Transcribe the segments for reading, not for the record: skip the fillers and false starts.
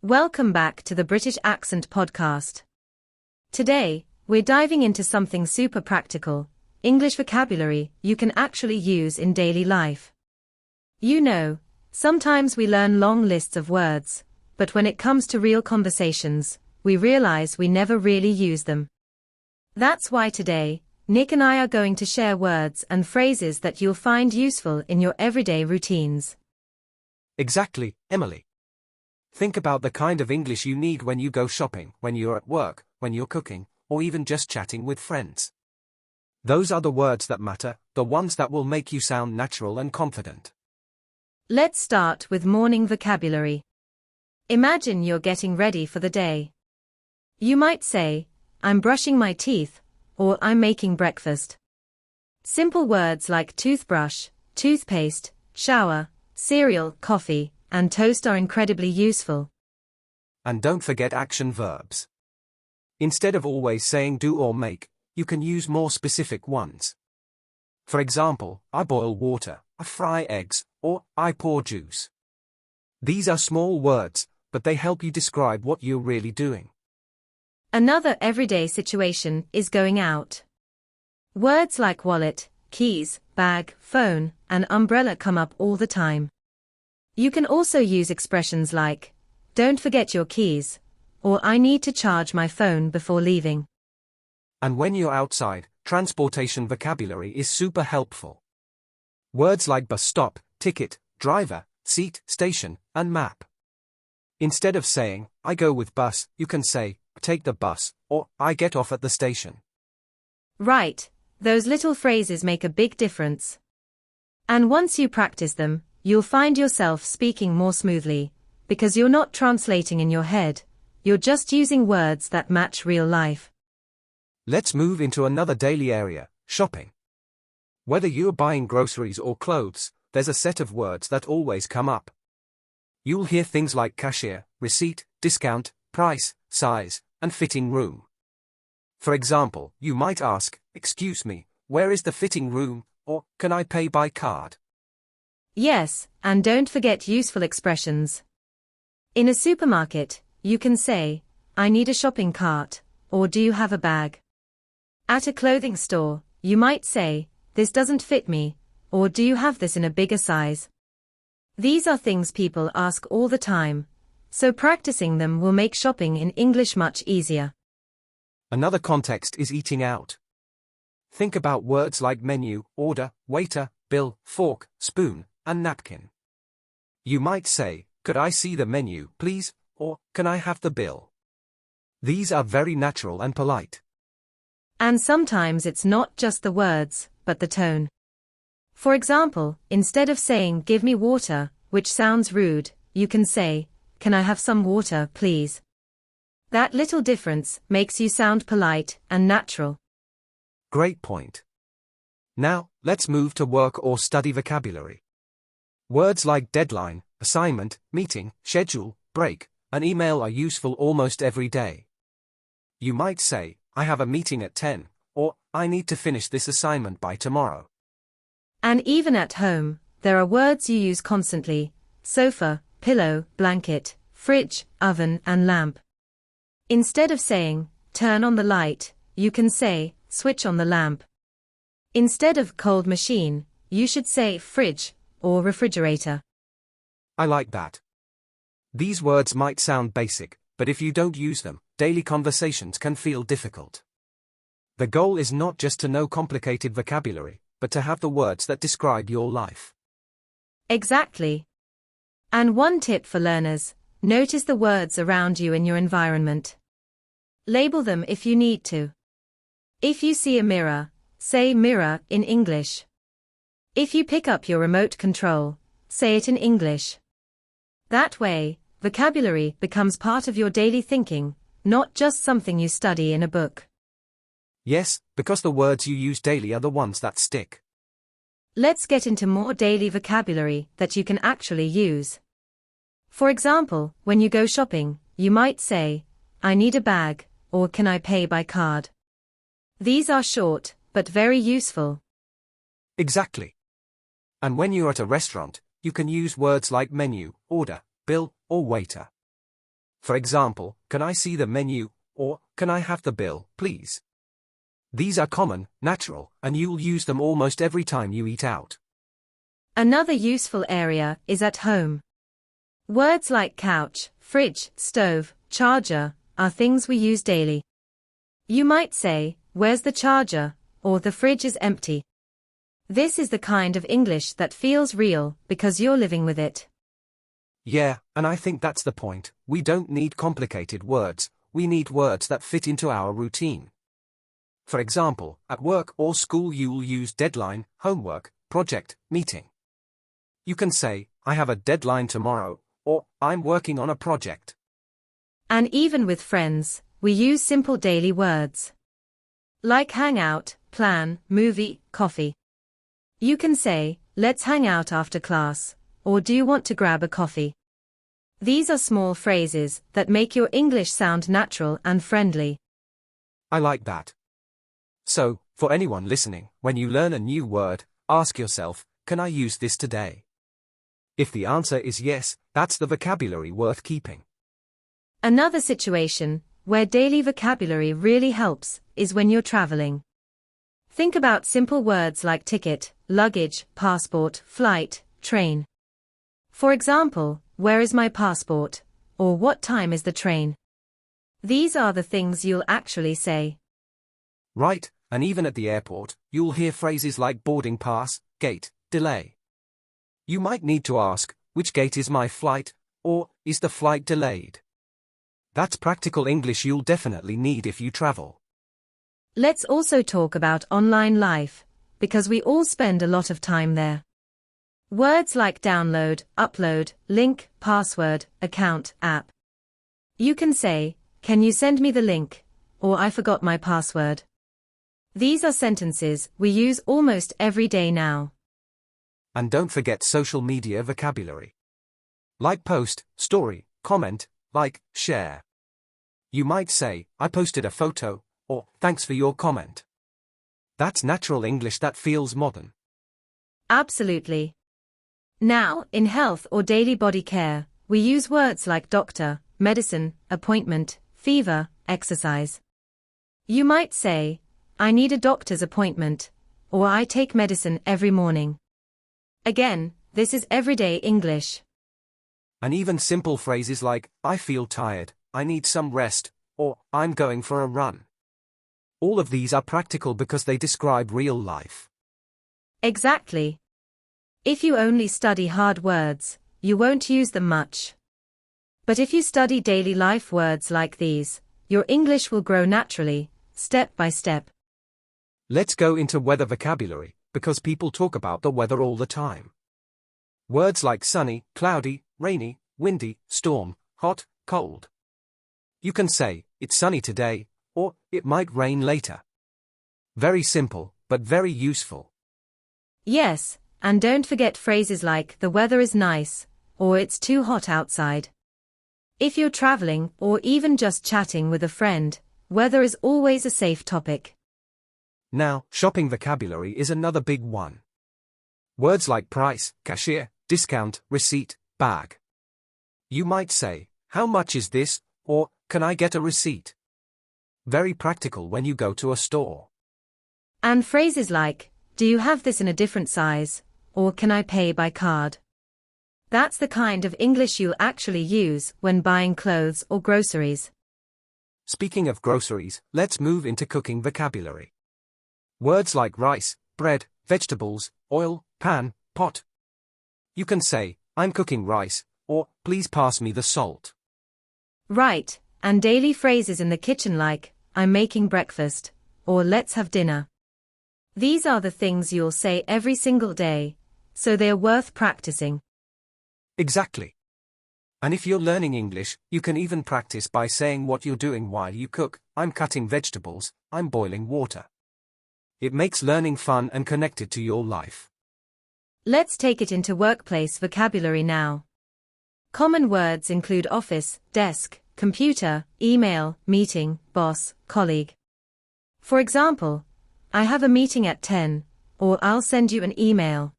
Welcome back to the British Accent Podcast. Today, we're diving into something super practical, English vocabulary you can actually use in daily life. You know, sometimes we learn long lists of words, but when it comes to real conversations, we realize we never really use them. That's why today, Nick and I are going to share words and phrases that you'll find useful in your everyday routines. Exactly, Emily. Think about the kind of English you need when you go shopping, when you're at work, when you're cooking, or even just chatting with friends. Those are the words that matter, the ones that will make you sound natural and confident. Let's start with morning vocabulary. Imagine you're getting ready for the day. You might say, I'm brushing my teeth, or I'm making breakfast. Simple words like toothbrush, toothpaste, shower, cereal, coffee, and toast are incredibly useful. And don't forget action verbs. Instead of always saying do or make, you can use more specific ones. For example, I boil water, I fry eggs, or I pour juice. These are small words, but they help you describe what you're really doing. Another everyday situation is going out. Words like wallet, keys, bag, phone, and umbrella come up all the time. You can also use expressions like, don't forget your keys, or I need to charge my phone before leaving. And when you're outside, transportation vocabulary is super helpful. Words like bus stop, ticket, driver, seat, station, and map. Instead of saying, I go with bus, you can say, take the bus, or I get off at the station. Right, those little phrases make a big difference. And once you practice them, you'll find yourself speaking more smoothly, because you're not translating in your head, you're just using words that match real life. Let's move into another daily area, shopping. Whether you're buying groceries or clothes, there's a set of words that always come up. You'll hear things like cashier, receipt, discount, price, size, and fitting room. For example, you might ask, excuse me, where is the fitting room, or can I pay by card? Yes, and don't forget useful expressions. In a supermarket, you can say, I need a shopping cart, or do you have a bag? At a clothing store, you might say, this doesn't fit me, or do you have this in a bigger size? These are things people ask all the time, so practicing them will make shopping in English much easier. Another context is eating out. Think about words like menu, order, waiter, bill, fork, spoon, and napkin. You might say, could I see the menu, please, or can I have the bill? These are very natural and polite. And sometimes it's not just the words, but the tone. For example, instead of saying give me water, which sounds rude, you can say, can I have some water, please? That little difference makes you sound polite and natural. Great point. Now, let's move to work or study vocabulary. Words like deadline, assignment, meeting, schedule, break, and email are useful almost every day. You might say, I have a meeting at 10, or I need to finish this assignment by tomorrow. And even at home, there are words you use constantly: sofa, pillow, blanket, fridge, oven, and lamp. Instead of saying, turn on the light, you can say, switch on the lamp. Instead of cold machine, you should say fridge or refrigerator. I like that. These words might sound basic, but if you don't use them, daily conversations can feel difficult. The goal is not just to know complicated vocabulary, but to have the words that describe your life. Exactly. And one tip for learners, notice the words around you in your environment. Label them if you need to. If you see a mirror, say mirror in English. If you pick up your remote control, say it in English. That way, vocabulary becomes part of your daily thinking, not just something you study in a book. Yes, because the words you use daily are the ones that stick. Let's get into more daily vocabulary that you can actually use. For example, when you go shopping, you might say, I need a bag, or can I pay by card? These are short, but very useful. Exactly. And when you're at a restaurant, you can use words like menu, order, bill, or waiter. For example, can I see the menu, or can I have the bill, please? These are common, natural, and you'll use them almost every time you eat out. Another useful area is at home. Words like couch, fridge, stove, charger are things we use daily. You might say, "Where's the charger?" or "The fridge is empty." This is the kind of English that feels real because you're living with it. Yeah, and I think that's the point. We don't need complicated words, we need words that fit into our routine. For example, at work or school you'll use deadline, homework, project, meeting. You can say, "I have a deadline tomorrow," or "I'm working on a project." And even with friends, we use simple daily words. Like hang out, plan, movie, coffee. You can say, "Let's hang out after class," or "Do you want to grab a coffee?" These are small phrases that make your English sound natural and friendly. I like that. So, for anyone listening, when you learn a new word, ask yourself, can I use this today? If the answer is yes, that's the vocabulary worth keeping. Another situation where daily vocabulary really helps is when you're traveling. Think about simple words like ticket, luggage, passport, flight, train. For example, "Where is my passport?" or "What time is the train?" These are the things you'll actually say. Right, and even at the airport, you'll hear phrases like boarding pass, gate, delay. You might need to ask, "Which gate is my flight?" or "Is the flight delayed?" That's practical English you'll definitely need if you travel. Let's also talk about online life, because we all spend a lot of time there. Words like download, upload, link, password, account, app. You can say, "Can you send me the link?" or "I forgot my password." These are sentences we use almost every day now. And don't forget social media vocabulary. Like post, story, comment, like, share. You might say, "I posted a photo," or "Thanks for your comment." That's natural English that feels modern. Absolutely. Now, in health or daily body care, we use words like doctor, medicine, appointment, fever, exercise. You might say, "I need a doctor's appointment," or "I take medicine every morning." Again, this is everyday English. And even simple phrases like, "I feel tired," "I need some rest," or "I'm going for a run." All of these are practical because they describe real life. Exactly. If you only study hard words, you won't use them much. But if you study daily life words like these, your English will grow naturally, step by step. Let's go into weather vocabulary, because people talk about the weather all the time. Words like sunny, cloudy, rainy, windy, storm, hot, cold. You can say, "It's sunny today," or "It might rain later." Very simple, but very useful. Yes, and don't forget phrases like "the weather is nice," or "it's too hot outside." If you're traveling or even just chatting with a friend, weather is always a safe topic. Now, shopping vocabulary is another big one. Words like price, cashier, discount, receipt, bag. You might say, "How much is this?" or "Can I get a receipt?" Very practical when you go to a store. And phrases like, "Do you have this in a different size?" or "Can I pay by card?" That's the kind of English you'll actually use when buying clothes or groceries. Speaking of groceries, let's move into cooking vocabulary. Words like rice, bread, vegetables, oil, pan, pot. You can say, "I'm cooking rice," or "Please pass me the salt." Right, and daily phrases in the kitchen like, "I'm making breakfast," or "Let's have dinner." These are the things you'll say every single day, so they're worth practicing. Exactly. And if you're learning English, you can even practice by saying what you're doing while you cook. "I'm cutting vegetables," "I'm boiling water." It makes learning fun and connected to your life. Let's take it into workplace vocabulary now. Common words include office, desk, computer, email, meeting, boss, colleague. For example, "I have a meeting at 10, or "I'll send you an email."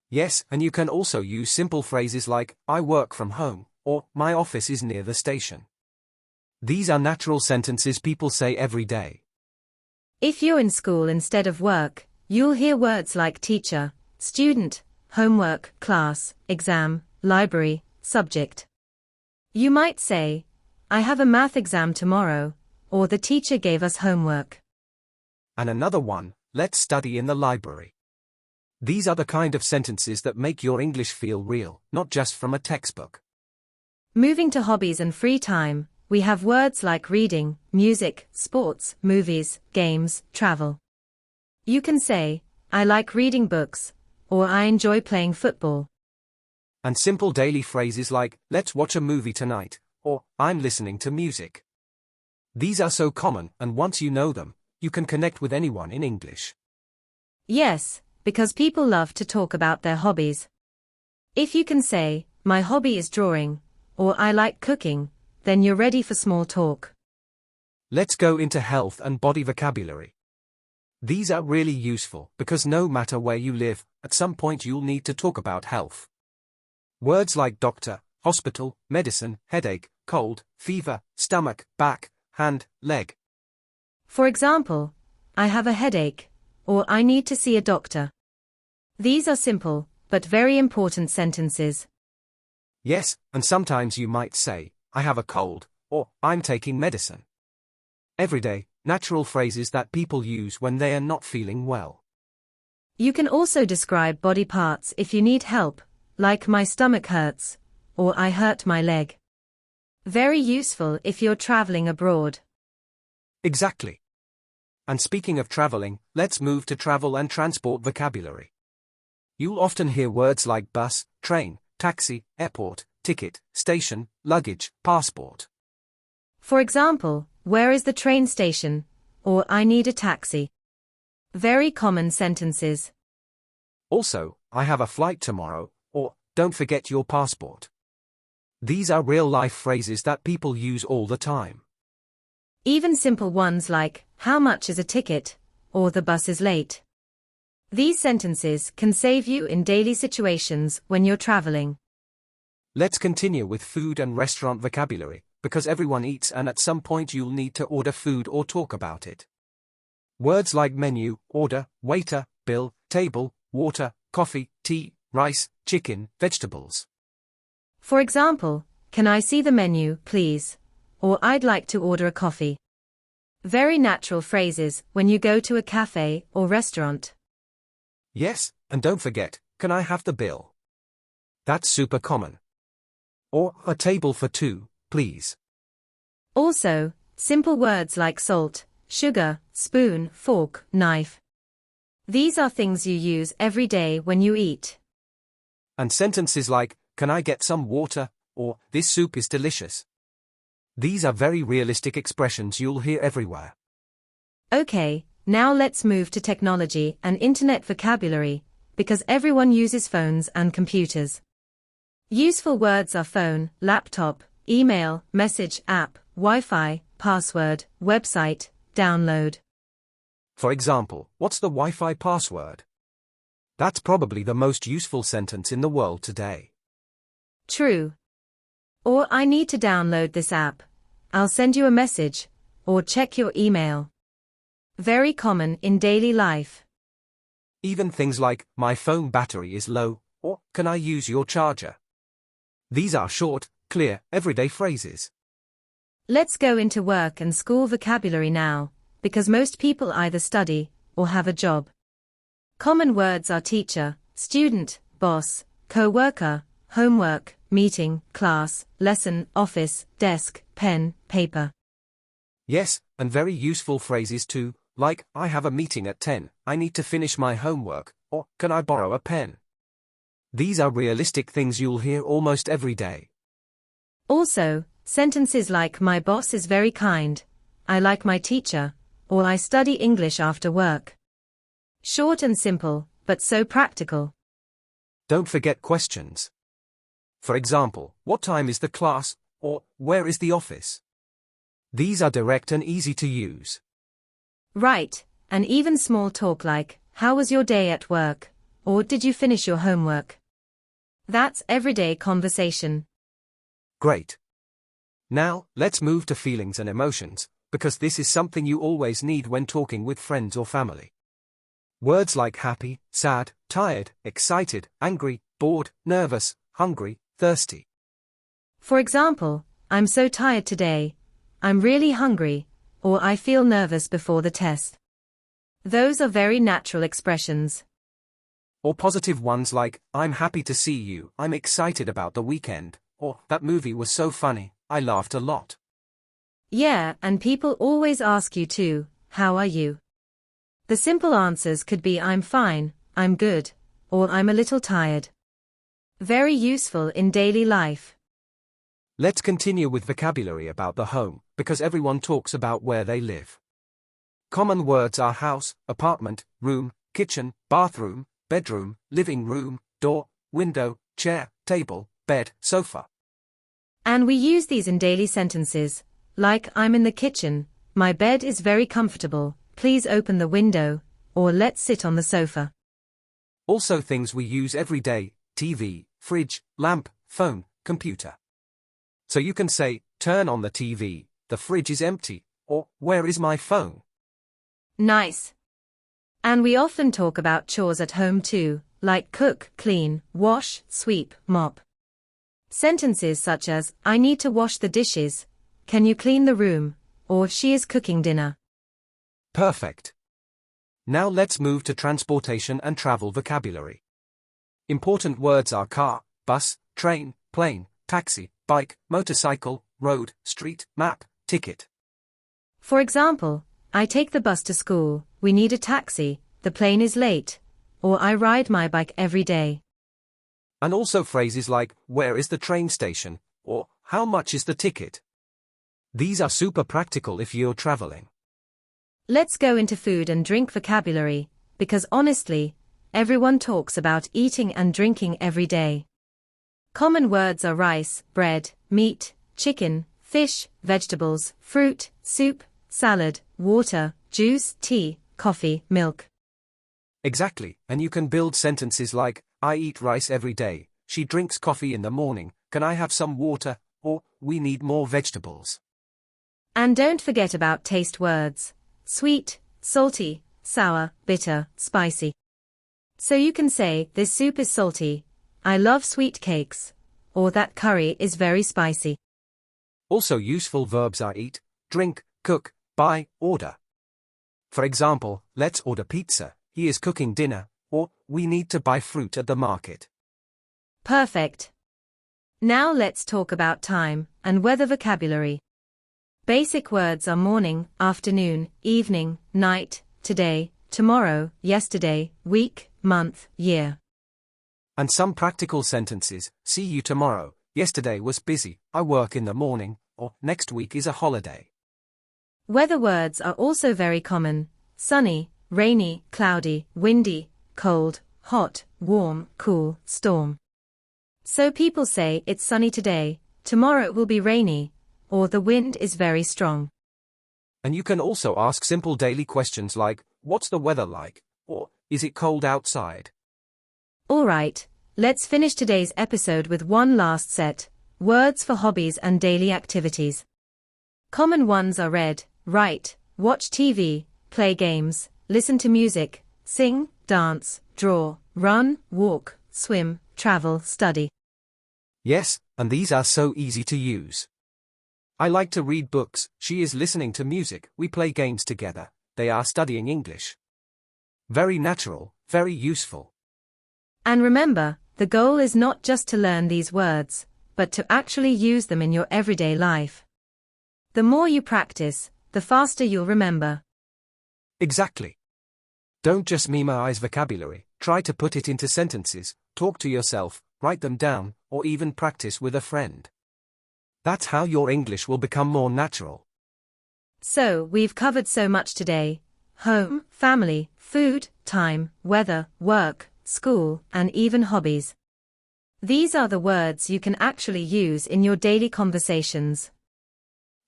Yes, and you can also use simple phrases like, "I work from home," or my office is near the station. These are natural sentences people say every day. If you're in school instead of work, you'll hear words like teacher, student, homework, class, exam, library, subject. You might say, I have a math exam tomorrow, or the teacher gave us homework. And another one, let's study in the library. These are the kind of sentences that make your English feel real, not just from a textbook. Moving to hobbies and free time, we have words like reading, music, sports, movies, games, travel. You can say, I like reading books, or I enjoy playing football. And simple daily phrases like, let's watch a movie tonight, or I'm listening to music. These are so common, and once you know them, you can connect with anyone in English. Yes, because people love to talk about their hobbies. If you can say, my hobby is drawing, or I like cooking, then you're ready for small talk. Let's go into health and body vocabulary. These are really useful because no matter where you live, at some point you'll need to talk about health. Words like doctor, hospital, medicine, headache, cold, fever, stomach, back, hand, leg. For example, I have a headache, or I need to see a doctor. These are simple, but very important sentences. Yes, and sometimes you might say, I have a cold, or I'm taking medicine. Everyday, natural phrases that people use when they are not feeling well. You can also describe body parts if you need help, like my stomach hurts, or I hurt my leg. Very useful if you're traveling abroad. Exactly. And speaking of traveling, let's move to travel and transport vocabulary. You'll often hear words like bus, train, taxi, airport, ticket, station, luggage, passport. For example, where is the train station? Or I need a taxi. Very common sentences. Also, I have a flight tomorrow, or don't forget your passport. These are real-life phrases that people use all the time. Even simple ones like, how much is a ticket? Or the bus is late. These sentences can save you in daily situations when you're traveling. Let's continue with food and restaurant vocabulary, because everyone eats and at some point you'll need to order food or talk about it. Words like menu, order, waiter, bill, table, water, coffee, tea, rice, chicken, vegetables. For example, can I see the menu, please? Or I'd like to order a coffee. Very natural phrases when you go to a cafe or restaurant. Yes, and don't forget, can I have the bill? That's super common. Or, a table for two, please. Also, simple words like salt, sugar, spoon, fork, knife. These are things you use every day when you eat. And sentences like, can I get some water? Or, this soup is delicious. These are very realistic expressions you'll hear everywhere. Okay, now let's move to technology and internet vocabulary, because everyone uses phones and computers. Useful words are phone, laptop, email, message, app, Wi-Fi, password, website, download. For example, what's the Wi-Fi password? That's probably the most useful sentence in the world today. True. Or I need to download this app. I'll send you a message. Or check your email. Very common in daily life. Even things like, my phone battery is low, or can I use your charger? These are short, clear, everyday phrases. Let's go into work and school vocabulary now, because most people either study or have a job. Common words are teacher, student, boss, co-worker, homework, meeting, class, lesson, office, desk, pen, paper. Yes, and very useful phrases too, like, I have a meeting at 10, I need to finish my homework, or can I borrow a pen? These are realistic things you'll hear almost every day. Also, sentences like my boss is very kind, I like my teacher, or I study English after work. Short and simple, but so practical. Don't forget questions. For example, what time is the class, or where is the office? These are direct and easy to use. Right, and even small talk like, how was your day at work? Or did you finish your homework? That's everyday conversation. Great. Now, let's move to feelings and emotions, because this is something you always need when talking with friends or family. Words like happy, sad, tired, excited, angry, bored, nervous, hungry, thirsty. For example, I'm so tired today, I'm really hungry, or I feel nervous before the test. Those are very natural expressions. Or positive ones like, I'm happy to see you, I'm excited about the weekend, or that movie was so funny, I laughed a lot. Yeah, and people always ask you too, how are you? The simple answers could be I'm fine, I'm good, or I'm a little tired. Very useful in daily life. Let's continue with vocabulary about the home, because everyone talks about where they live. Common words are house, apartment, room, kitchen, bathroom, bedroom, living room, door, window, chair, table, bed, sofa. And we use these in daily sentences, like I'm in the kitchen, my bed is very comfortable, please open the window, or let's sit on the sofa. Also things we use every day, TV, fridge, lamp, phone, computer. So you can say, turn on the TV, the fridge is empty, or where is my phone? Nice. And we often talk about chores at home too, like cook, clean, wash, sweep, mop. Sentences such as, I need to wash the dishes, can you clean the room, or she is cooking dinner. Perfect. Now let's move to transportation and travel vocabulary. Important words are car, bus, train, plane, taxi, bike, motorcycle, road, street, map, ticket. For example, I take the bus to school, we need a taxi, the plane is late, or I ride my bike every day. And also phrases like, where is the train station, or how much is the ticket? These are super practical if you're traveling. Let's go into food and drink vocabulary, because honestly, everyone talks about eating and drinking every day. Common words are rice, bread, meat, chicken, fish, vegetables, fruit, soup, salad, water, juice, tea, coffee, milk. Exactly, and you can build sentences like, I eat rice every day, she drinks coffee in the morning, can I have some water, or we need more vegetables. And don't forget about taste words. Sweet, salty, sour, bitter, spicy. So you can say, this soup is salty, I love sweet cakes, or that curry is very spicy. Also useful verbs are eat, drink, cook, buy, order. For example, let's order pizza, he is cooking dinner, or we need to buy fruit at the market. Perfect. Now let's talk about time and weather vocabulary. Basic words are morning, afternoon, evening, night, today, tomorrow, yesterday, week, month, year. And some practical sentences, see you tomorrow, yesterday was busy, I work in the morning, or next week is a holiday. Weather words are also very common, sunny, rainy, cloudy, windy, cold, hot, warm, cool, storm. So people say it's sunny today, tomorrow it will be rainy, or the wind is very strong. And you can also ask simple daily questions like, what's the weather like? Or, is it cold outside? Alright, let's finish today's episode with one last set, words for hobbies and daily activities. Common ones are read, write, watch TV, play games, listen to music, sing, dance, draw, run, walk, swim, travel, study. Yes, and these are so easy to use. I like to read books, she is listening to music, we play games together, they are studying English. Very natural, very useful. And remember, the goal is not just to learn these words, but to actually use them in your everyday life. The more you practice, the faster you'll remember. Exactly. Don't just memorize vocabulary, try to put it into sentences, talk to yourself, write them down, or even practice with a friend. That's how your English will become more natural. So, we've covered so much today. Home, family, food, time, weather, work, school, and even hobbies. These are the words you can actually use in your daily conversations.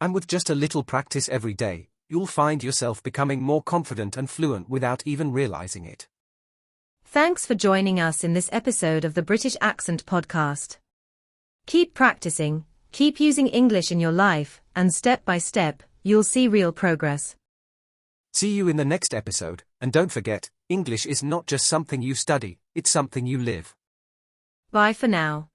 And with just a little practice every day, you'll find yourself becoming more confident and fluent without even realizing it. Thanks for joining us in this episode of the British Accent Podcast. Keep practicing, Keep using English in your life, and step by step, you'll see real progress. See you in the next episode, and don't forget, English is not just something you study, it's something you live. Bye for now.